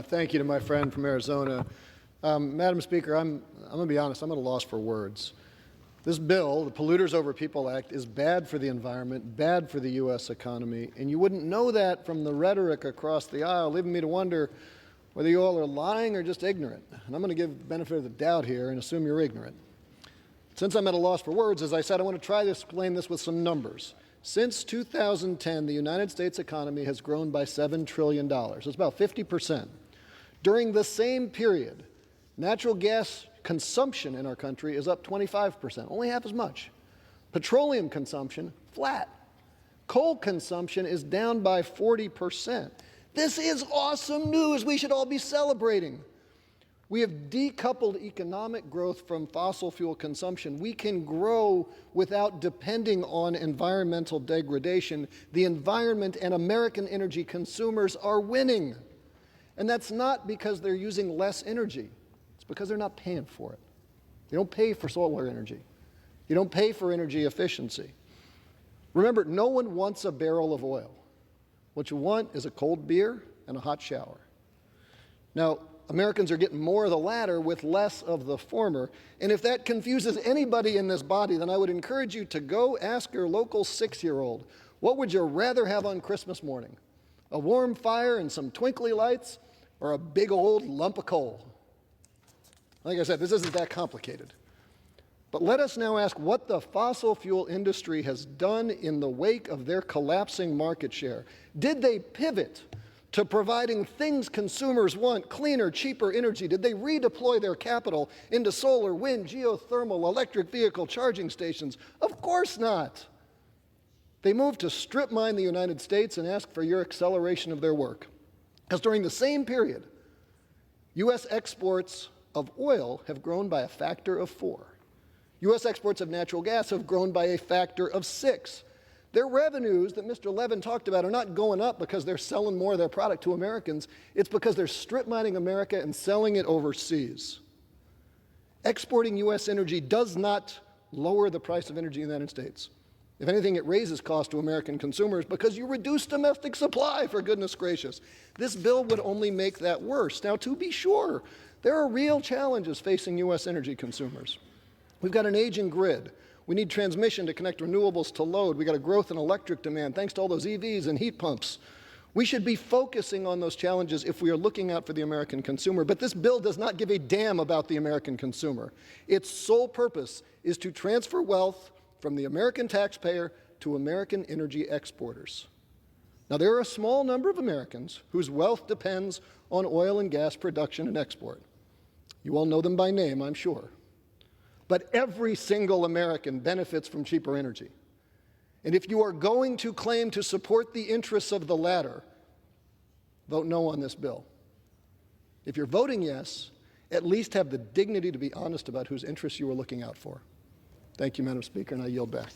Thank you to my friend from Arizona. Madam Speaker, I'm going to be honest, I'm at a loss for words. This bill, the Polluters Over People Act, is bad for the environment, bad for the U.S. economy, and you wouldn't know that from the rhetoric across the aisle, leaving me to wonder whether you all are lying or just ignorant. And I'm going to give the benefit of the doubt here and assume you're ignorant. Since I'm at a loss for words, as I said, I want to try to explain this with some numbers. Since 2010, the United States economy has grown by $7 trillion. It's about 50%. During the same period, natural gas consumption in our country is up 25%, only half as much. Petroleum consumption, flat. Coal consumption is down by 40%. This is awesome news. We should all be celebrating. We have decoupled economic growth from fossil fuel consumption. We can grow without depending on environmental degradation. The environment and American energy consumers are winning. And that's not because they're using less energy. It's because they're not paying for it. You don't pay for solar energy. You don't pay for energy efficiency. Remember, no one wants a barrel of oil. What you want is a cold beer and a hot shower. Now, Americans are getting more of the latter with less of the former. And if that confuses anybody in this body, then I would encourage you to go ask your local 6-year-old, what would you rather have on Christmas morning? A warm fire and some twinkly lights, or a big old lump of coal? Like I said, this isn't that complicated. But let us now ask what the fossil fuel industry has done in the wake of their collapsing market share. Did they pivot to providing things consumers want, cleaner, cheaper energy? Did they redeploy their capital into solar, wind, geothermal, electric vehicle charging stations? Of course not. They moved to strip mine the United States and ask for your acceleration of their work. Because during the same period, U.S. exports of oil have grown by a factor of 4. U.S. exports of natural gas have grown by a factor of 6. Their revenues that Mr. Levin talked about are not going up because they're selling more of their product to Americans. It's because they're strip mining America and selling it overseas. Exporting U.S. energy does not lower the price of energy in the United States. If anything, it raises costs to American consumers because you reduce domestic supply, for goodness gracious. This bill would only make that worse. Now, to be sure, there are real challenges facing U.S. energy consumers. We've got an aging grid. We need transmission to connect renewables to load. We've got a growth in electric demand thanks to all those EVs and heat pumps. We should be focusing on those challenges if we are looking out for the American consumer. But this bill does not give a damn about the American consumer. Its sole purpose is to transfer wealth from the American taxpayer to American energy exporters. Now, there are a small number of Americans whose wealth depends on oil and gas production and export. You all know them by name, I'm sure. But every single American benefits from cheaper energy. And if you are going to claim to support the interests of the latter, vote no on this bill. If you're voting yes, at least have the dignity to be honest about whose interests you are looking out for. Thank you, Madam Speaker, and I yield back.